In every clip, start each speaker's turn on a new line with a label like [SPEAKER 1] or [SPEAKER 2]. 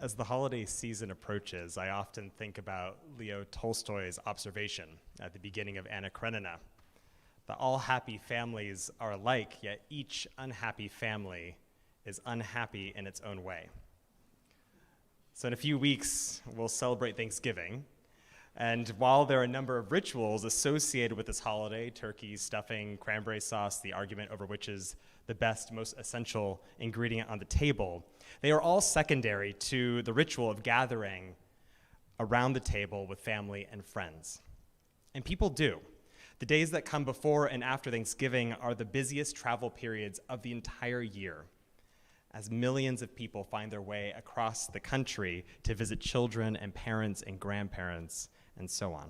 [SPEAKER 1] As the holiday season approaches, I often think about Leo Tolstoy's observation at the beginning of Anna Karenina, that all happy families are alike, yet each unhappy family is unhappy in its own way. So in a few weeks, we'll celebrate Thanksgiving, and while there are a number of rituals associated with this holiday, turkey, stuffing, cranberry sauce, the argument over which is the best, most essential ingredient on the table, they are all secondary to the ritual of gathering around the table with family and friends. And people do. The days that come before and after Thanksgiving are the busiest travel periods of the entire year, as millions of people find their way across the country to visit children and parents and grandparents and so on.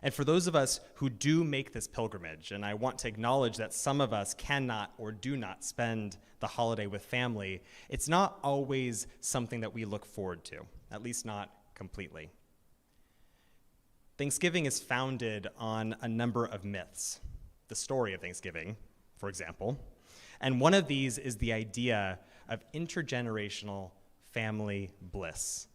[SPEAKER 1] And for those of us who do make this pilgrimage, and I want to acknowledge that some of us cannot or do not spend the holiday with family, it's not always something that we look forward to, at least not completely. Thanksgiving is founded on a number of myths. The story of Thanksgiving, for example. And one of these is the idea of intergenerational family bliss.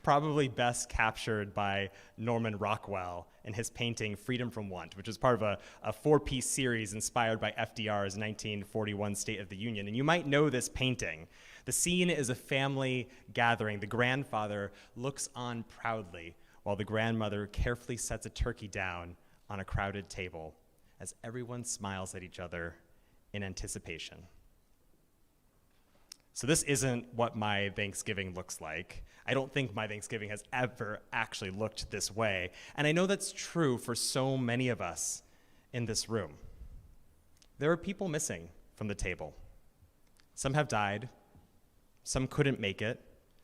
[SPEAKER 1] Probably best captured by Norman Rockwell in his painting Freedom from Want, which is part of a four-piece series inspired by FDR's 1941 State of the Union. And you might know this painting. The scene is a family gathering. The grandfather looks on proudly while the grandmother carefully sets a turkey down on a crowded table as everyone smiles at each other in anticipation. So this isn't what my Thanksgiving looks like. I don't think my Thanksgiving has ever actually looked this way. And I know that's true for so many of us in this room. There are people missing from the table. Some have died. Some couldn't make it.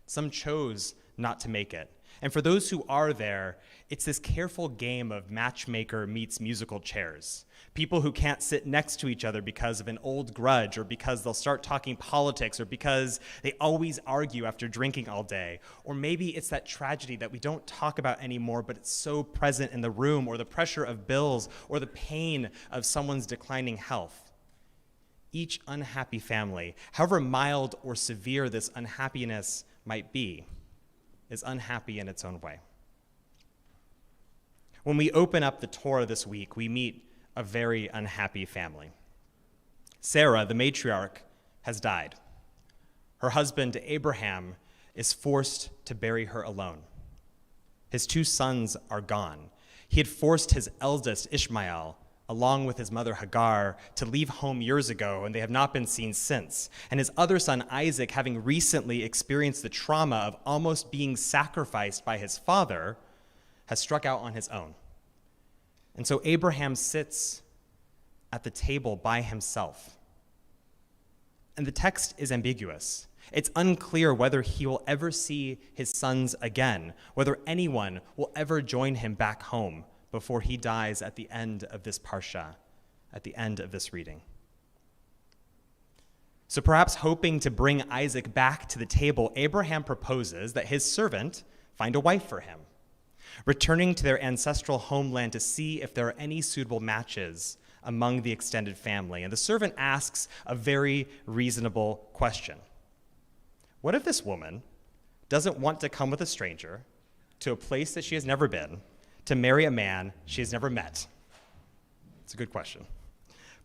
[SPEAKER 1] Some chose not to make it. And for those who are there, it's this careful game of matchmaker meets musical chairs. People who can't sit next to each other because of an old grudge, or because they'll start talking politics, or because they always argue after drinking all day. Or maybe it's that tragedy that we don't talk about anymore, but it's so present in the room, or the pressure of bills, or the pain of someone's declining health. Each unhappy family, however mild or severe this unhappiness might be, is unhappy in its own way. When we open up the Torah this week, we meet a very unhappy family. Sarah, the matriarch, has died. Her husband, Abraham, is forced to bury her alone. His two sons are gone. He had forced his eldest, Ishmael, along with his mother Hagar, to leave home years ago, and they have not been seen since. And his other son, Isaac, having recently experienced the trauma of almost being sacrificed by his father, has struck out on his own. And so Abraham sits at the table by himself. And the text is ambiguous. It's unclear whether he will ever see his sons again, whether anyone will ever join him back home before he dies at the end of this parsha, at the end of this reading. So perhaps hoping to bring Isaac back to the table, Abraham proposes that his servant find a wife for him, returning to their ancestral homeland to see if there are any suitable matches among the extended family. And the servant asks a very reasonable question. What if this woman doesn't want to come with a stranger to a place that she has never been, to marry a man she has never met? It's a good question.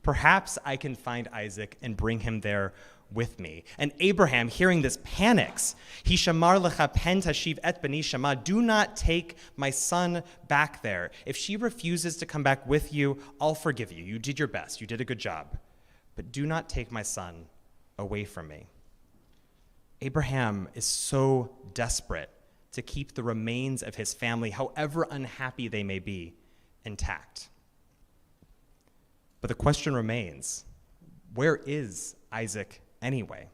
[SPEAKER 1] Perhaps I can find Isaac and bring him there with me. And Abraham, hearing this, panics. He shamar lecha pen tashiv et bani shama. Do not take my son back there. If she refuses to come back with you, I'll forgive you. You did your best. You did a good job. But do not take my son away from me. Abraham is so desperate to keep the remains of his family, however unhappy they may be, intact. But the question remains, where is Isaac anyway?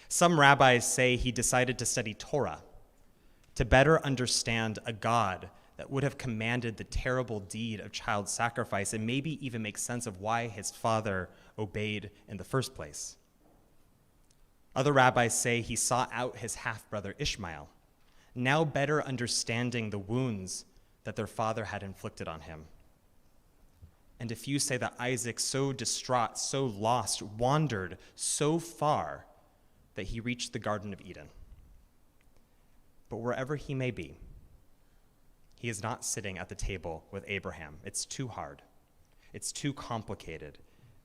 [SPEAKER 1] Some rabbis say he decided to study Torah to better understand a God that would have commanded the terrible deed of child sacrifice and maybe even make sense of why his father obeyed in the first place. Other rabbis say he sought out his half-brother Ishmael, now better understanding the wounds that their father had inflicted on him. And a few say that Isaac, so distraught, so lost, wandered so far that he reached the Garden of Eden. But wherever he may be, he is not sitting at the table with Abraham. It's too hard. It's too complicated.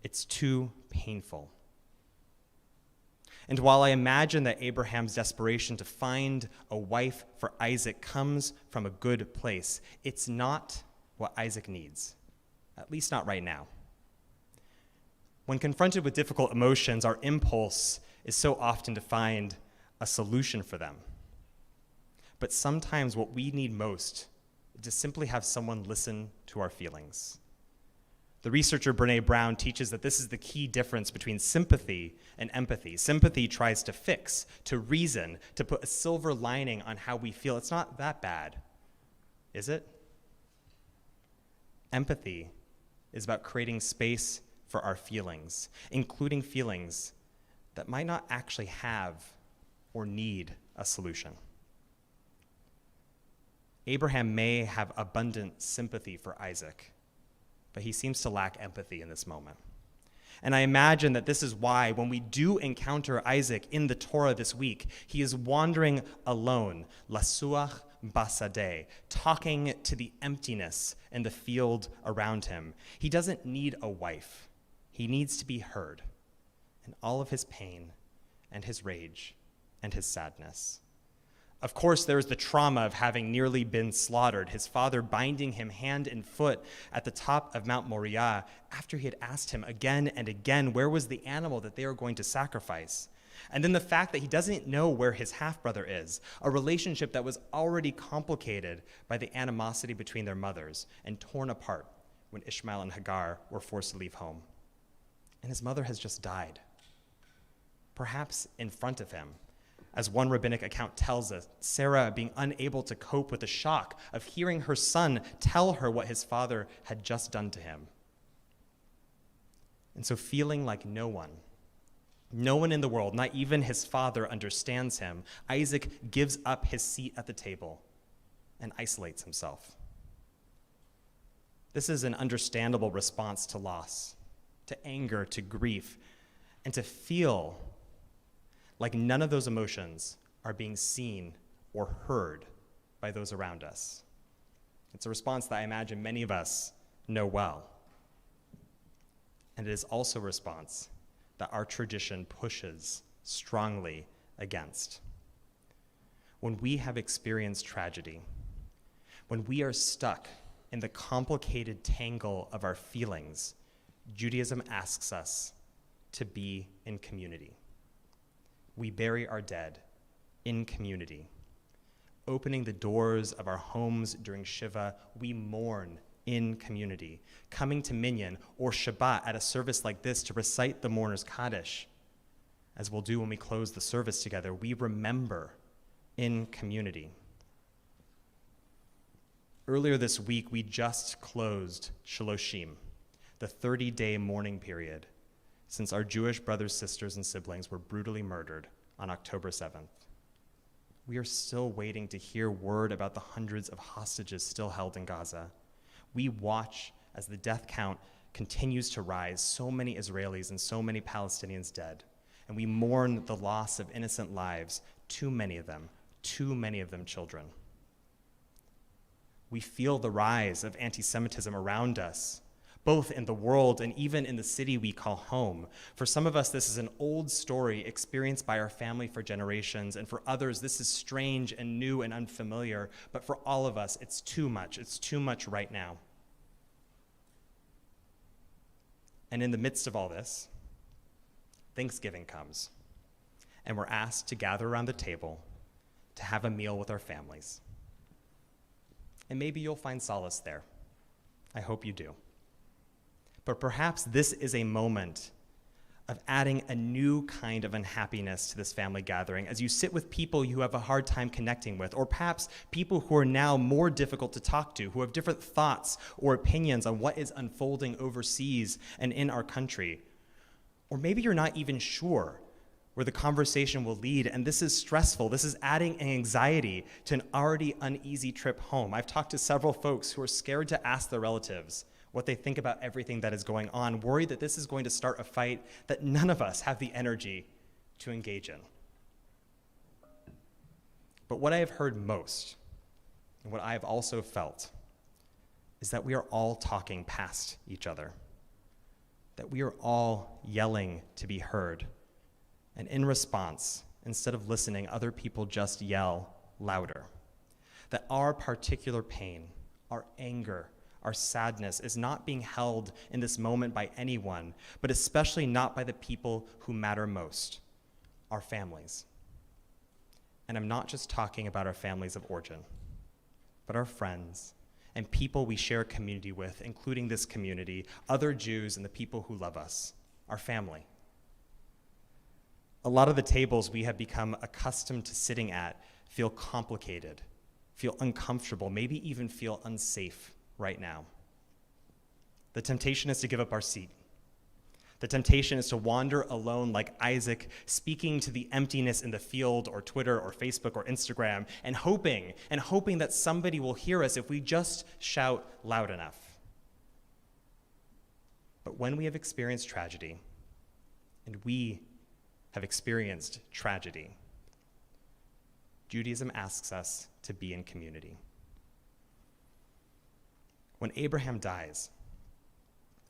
[SPEAKER 1] It's too painful. And while I imagine that Abraham's desperation to find a wife for Isaac comes from a good place, it's not what Isaac needs, at least not right now. When confronted with difficult emotions, our impulse is so often to find a solution for them. But sometimes what we need most is to simply have someone listen to our feelings. The researcher Brené Brown teaches that this is the key difference between sympathy and empathy. Sympathy tries to fix, to reason, to put a silver lining on how we feel. It's not that bad, is it? Empathy is about creating space for our feelings, including feelings that might not actually have or need a solution. Abraham may have abundant sympathy for Isaac, but he seems to lack empathy in this moment. And I imagine that this is why when we do encounter Isaac in the Torah this week, he is wandering alone, lasuach basadeh, talking to the emptiness in the field around him. He doesn't need a wife. He needs to be heard in all of his pain and his rage and his sadness. Of course, there is the trauma of having nearly been slaughtered, his father binding him hand and foot at the top of Mount Moriah after he had asked him again and again where was the animal that they were going to sacrifice. And then the fact that he doesn't know where his half-brother is, a relationship that was already complicated by the animosity between their mothers and torn apart when Ishmael and Hagar were forced to leave home. And his mother has just died, perhaps in front of him. As one rabbinic account tells us, Sarah being unable to cope with the shock of hearing her son tell her what his father had just done to him. And so feeling like no one in the world, not even his father, understands him, Isaac gives up his seat at the table and isolates himself. This is an understandable response to loss, to anger, to grief, and to feel like none of those emotions are being seen or heard by those around us. It's a response that I imagine many of us know well. And it is also a response that our tradition pushes strongly against. When we have experienced tragedy, when we are stuck in the complicated tangle of our feelings, Judaism asks us to be in community. We bury our dead in community. Opening the doors of our homes during Shiva, we mourn in community. Coming to Minyan or Shabbat at a service like this to recite the mourner's Kaddish, as we'll do when we close the service together, we remember in community. Earlier this week, we just closed Shaloshim, the 30-day mourning period, since our Jewish brothers, sisters, and siblings were brutally murdered on October 7th. We are still waiting to hear word about the hundreds of hostages still held in Gaza. We watch as the death count continues to rise, so many Israelis and so many Palestinians dead, and we mourn the loss of innocent lives, too many of them children. We feel the rise of anti-Semitism around us, both in the world and even in the city we call home. For some of us, this is an old story experienced by our family for generations, and for others, this is strange and new and unfamiliar, but for all of us, it's too much. It's too much right now. And in the midst of all this, Thanksgiving comes, and we're asked to gather around the table to have a meal with our families. And maybe you'll find solace there. I hope you do. But perhaps this is a moment of adding a new kind of unhappiness to this family gathering as you sit with people you have a hard time connecting with, or perhaps people who are now more difficult to talk to, who have different thoughts or opinions on what is unfolding overseas and in our country. Or maybe you're not even sure where the conversation will lead, and this is stressful. This is adding an anxiety to an already uneasy trip home. I've talked to several folks who are scared to ask their relatives what they think about everything that is going on, worried that this is going to start a fight that none of us have the energy to engage in. But what I have heard most, and what I have also felt, is that we are all talking past each other, that we are all yelling to be heard, and in response, instead of listening, other people just yell louder, that our particular pain, our anger, our sadness is not being held in this moment by anyone, but especially not by the people who matter most, our families. And I'm not just talking about our families of origin, but our friends and people we share a community with, including this community, other Jews, and the people who love us, our family. A lot of the tables we have become accustomed to sitting at feel complicated, feel uncomfortable, maybe even feel unsafe right now. The temptation is to give up our seat. The temptation is to wander alone like Isaac, speaking to the emptiness in the field or Twitter or Facebook or Instagram, and hoping that somebody will hear us if we just shout loud enough. But when we have experienced tragedy, and we have experienced tragedy, Judaism asks us to be in community. When Abraham dies,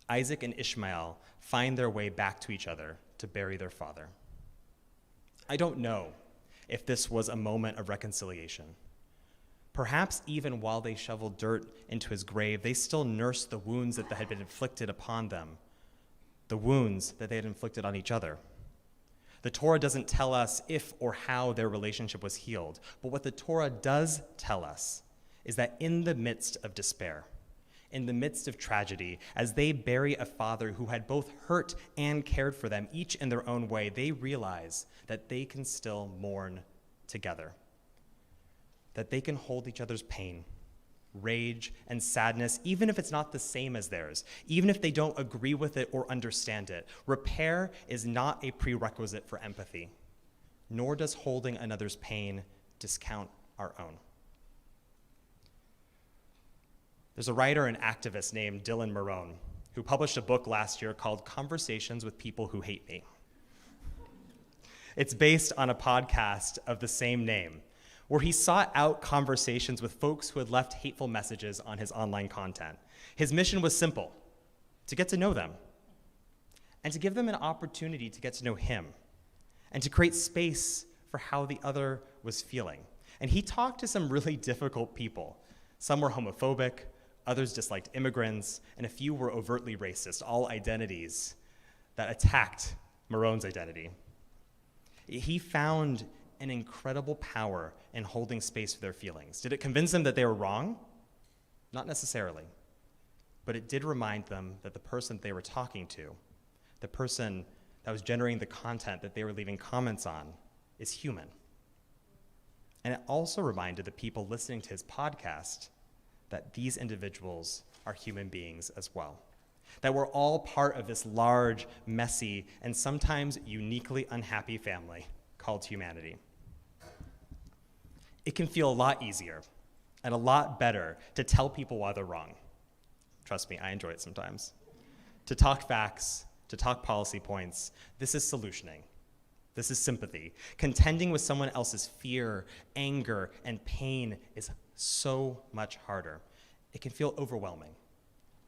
[SPEAKER 1] Isaac and Ishmael find their way back to each other to bury their father. I don't know if this was a moment of reconciliation. Perhaps even while they shoveled dirt into his grave, they still nursed the wounds that had been inflicted upon them, the wounds that they had inflicted on each other. The Torah doesn't tell us if or how their relationship was healed, but what the Torah does tell us is that in the midst of despair, in the midst of tragedy, as they bury a father who had both hurt and cared for them, each in their own way, they realize that they can still mourn together, that they can hold each other's pain, rage, and sadness, even if it's not the same as theirs, even if they don't agree with it or understand it. Repair is not a prerequisite for empathy, nor does holding another's pain discount our own. There's a writer and activist named Dylan Marone who published a book last year called Conversations with People Who Hate Me. It's based on a podcast of the same name, where he sought out conversations with folks who had left hateful messages on his online content. His mission was simple: to get to know them, and to give them an opportunity to get to know him, and to create space for how the other was feeling. And he talked to some really difficult people. Some were homophobic, others disliked immigrants, and a few were overtly racist, all identities that attacked Marone's identity. He found an incredible power in holding space for their feelings. Did it convince them that they were wrong? Not necessarily. But it did remind them that the person they were talking to, the person that was generating the content that they were leaving comments on, is human. And it also reminded the people listening to his podcast that these individuals are human beings as well. That we're all part of this large, messy, and sometimes uniquely unhappy family called humanity. It can feel a lot easier and a lot better to tell people why they're wrong. Trust me, I enjoy it sometimes. To talk facts, to talk policy points, this is solutioning. This is sympathy. Contending with someone else's fear, anger, and pain is so much harder. It can feel overwhelming,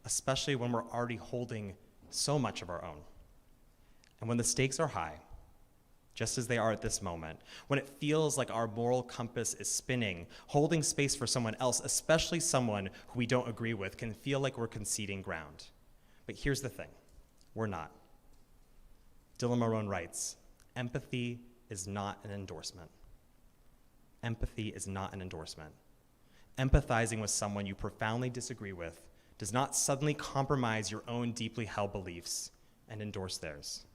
[SPEAKER 1] especially when we're already holding so much of our own. And when the stakes are high, just as they are at this moment, when it feels like our moral compass is spinning, holding space for someone else, especially someone who we don't agree with, can feel like we're conceding ground. But here's the thing, we're not. Dylan Marone writes, empathy is not an endorsement. Empathy is not an endorsement. Empathizing with someone you profoundly disagree with does not suddenly compromise your own deeply held beliefs and endorse theirs.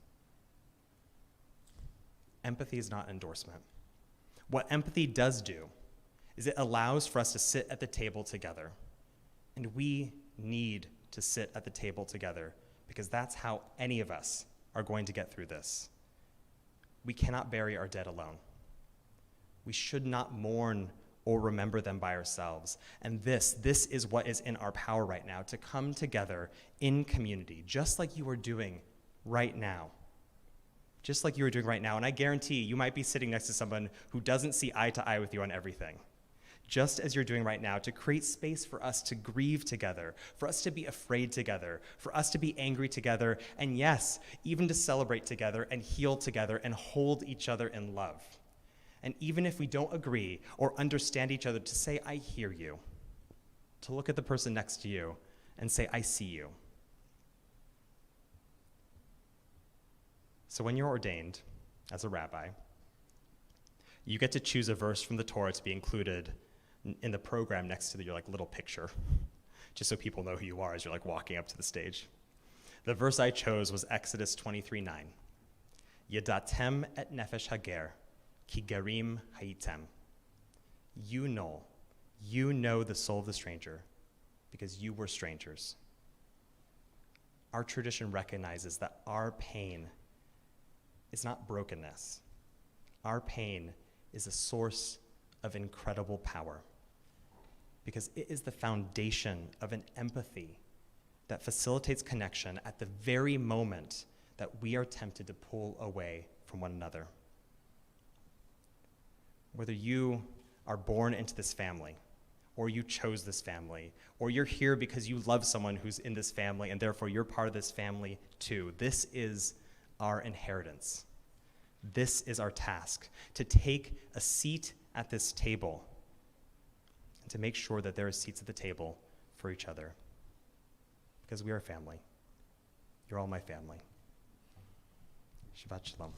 [SPEAKER 1] Empathy is not endorsement. What empathy does do is it allows for us to sit at the table together. And we need to sit at the table together because that's how any of us are going to get through this. We cannot bury our dead alone. We should not mourn or remember them by ourselves. And this is what is in our power right now, to come together in community, just like you are doing right now. Just like you are doing right now. And I guarantee you might be sitting next to someone who doesn't see eye to eye with you on everything. Just as you're doing right now, to create space for us to grieve together, for us to be afraid together, for us to be angry together, and yes, even to celebrate together and heal together and hold each other in love. And even if we don't agree or understand each other, to say, I hear you. To look at the person next to you and say, I see you. So when you're ordained as a rabbi, you get to choose a verse from the Torah to be included in the program next to your little picture, just so people know who you are as you're walking up to the stage. The verse I chose was Exodus 23:9. Yadatem et nefesh hager, ki gerim hayitem. You know the soul of the stranger, because you were strangers. Our tradition recognizes that our pain is not brokenness. Our pain is a source of incredible power, because it is the foundation of an empathy that facilitates connection at the very moment that we are tempted to pull away from one another. Whether you are born into this family, or you chose this family, or you're here because you love someone who's in this family and therefore you're part of this family too, this is our inheritance. This is our task, to take a seat at this table and to make sure that there are seats at the table for each other, because we are family. You're all my family. Shabbat shalom.